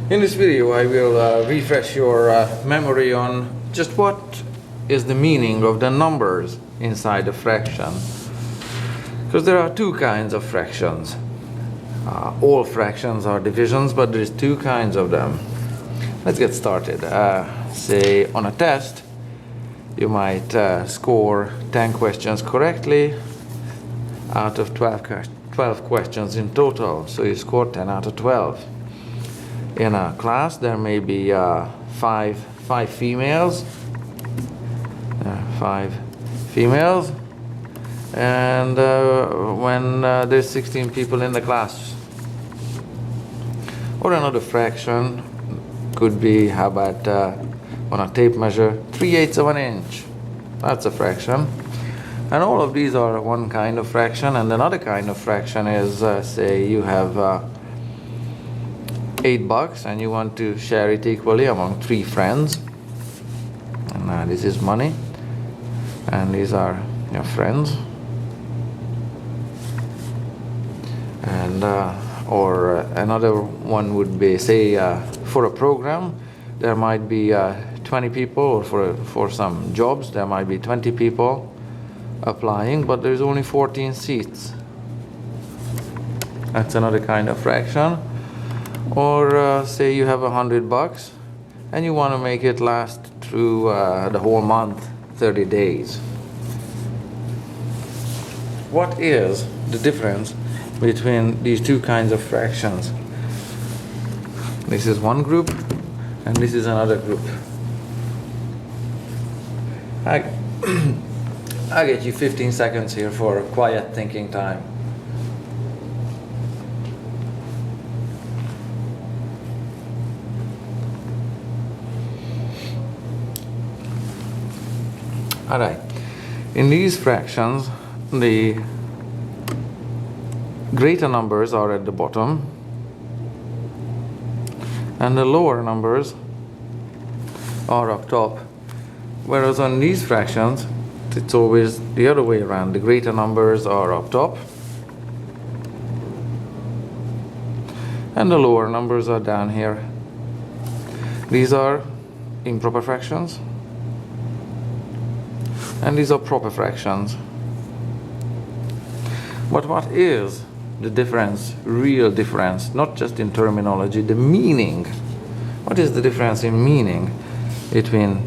In this video, I will refresh your memory on just what is the meaning of the numbers inside a fraction. Because there are two kinds of fractions. All fractions are divisions, but there's two kinds of them. Let's get started. Say on a test, you might score 10 questions correctly out of 12 questions in total. So you score 10 out of 12. In a class, there may be five females, and when there's 16 people in the class. Or another fraction could be, how about on a tape measure, 3/8 of an inch. That's a fraction. And all of these are one kind of fraction, and another kind of fraction is, say you have $8 and you want to share it equally among 3 friends. And this is money, and these are your friends. And or another one would be, say, for a program, there might be 20 people, or for some jobs there might be 20 people applying, but there's only 14 seats. That's another kind of fraction. Or say you have $100 and you want to make it last through the whole month, 30 days. What is the difference between these two kinds of fractions? This is one group and this is another group. I'll get you 15 seconds here for quiet thinking time. Alright, in these fractions, the greater numbers are at the bottom and the lower numbers are up top. Whereas on these fractions, it's always the other way around. The greater numbers are up top and the lower numbers are down here. These are improper fractions and these are proper fractions. But what is the difference, real difference, not just in terminology, the meaning? What is the difference in meaning between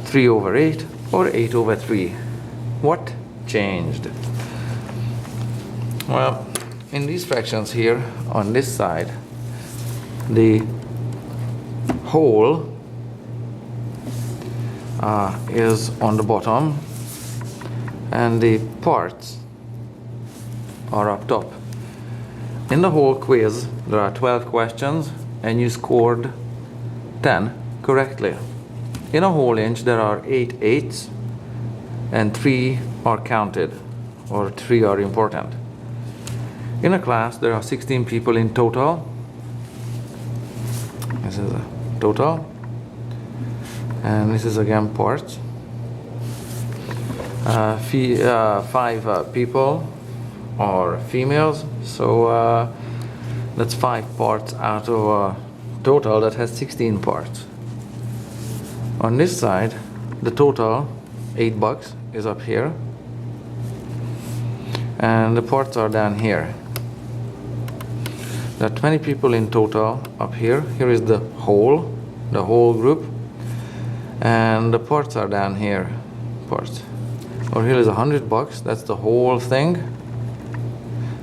3/8 or 8/3? What changed? Well, in these fractions here, on this side, the whole is on the bottom and the parts are up top. In the whole quiz, there are 12 questions and you scored 10 correctly. In a whole inch, there are 8 eighths and 3 are counted, or 3 are important. In a class, there are 16 people in total. This is a total. And this is again parts. 5 people are females, so that's 5 parts out of a total that has 16 parts. On this side, the total, $8, is up here, and the parts are down here. There are 20 people in total up here. Here is the whole group, and the parts are down here. Parts. Or here is $100, that's the whole thing,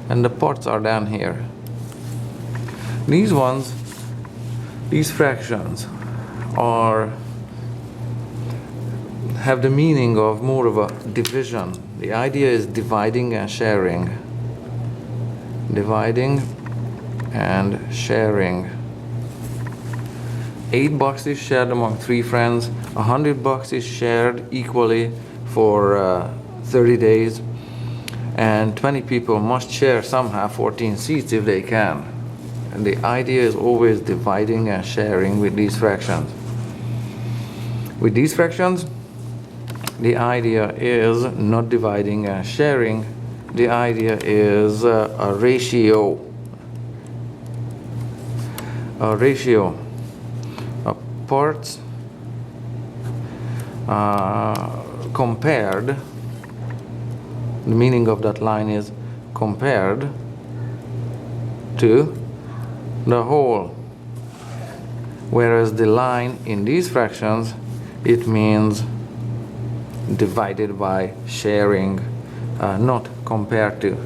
and the parts are down here. These fractions have the meaning of more of a division. The idea is dividing and sharing. Dividing and sharing. $8 is shared among 3 friends. $100 is shared equally for 30 days. And 20 people must share somehow 14 seats if they can. And the idea is always dividing and sharing with these fractions. With these fractions, the idea is not dividing and sharing. The idea is a ratio. a ratio of parts compared, the meaning of that line is compared to the whole, whereas the line in these fractions, it means divided by, sharing, not compared to.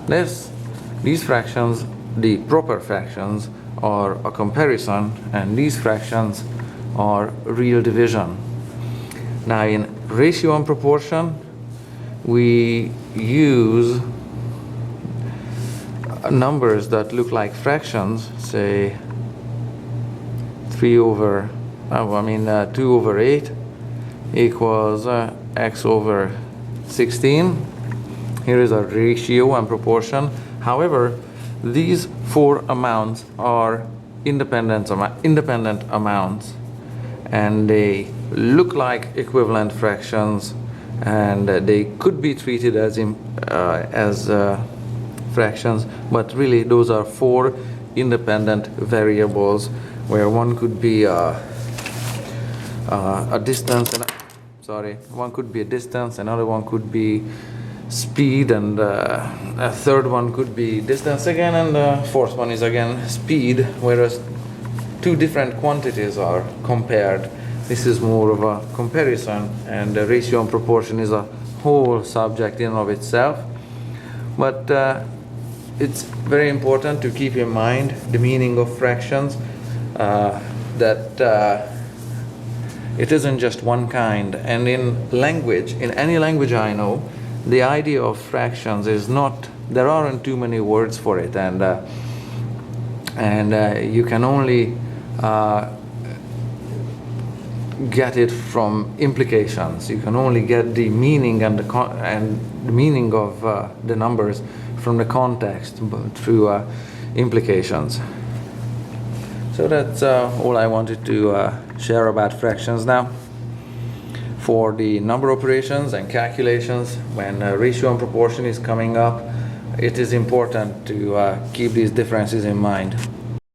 These fractions, the proper fractions, are a comparison, and these fractions are real division. Now in ratio and proportion, we use numbers that look like fractions, say 2 over 8 equals x over 16. Here is a ratio and proportion. However, these 4 amounts are independent amounts, and they look like equivalent fractions, and they could be treated as fractions, but really those are 4 independent variables, where one could be a distance, one could be a distance, another one could be speed, and a third one could be distance again, and the fourth one is again speed, whereas 2 different quantities are compared. This is more of a comparison, and the ratio and proportion is a whole subject in and of itself. But it's very important to keep in mind the meaning of fractions, that it isn't just one kind. And in language, in any language I know, the idea of fractions is not, there aren't too many words for it, and you can only get it from implications. You can only get the meaning and the meaning of the numbers from the context, but through implications. So that's all I wanted to share about fractions now. For the number operations and calculations, when ratio and proportion is coming up, it is important to keep these differences in mind.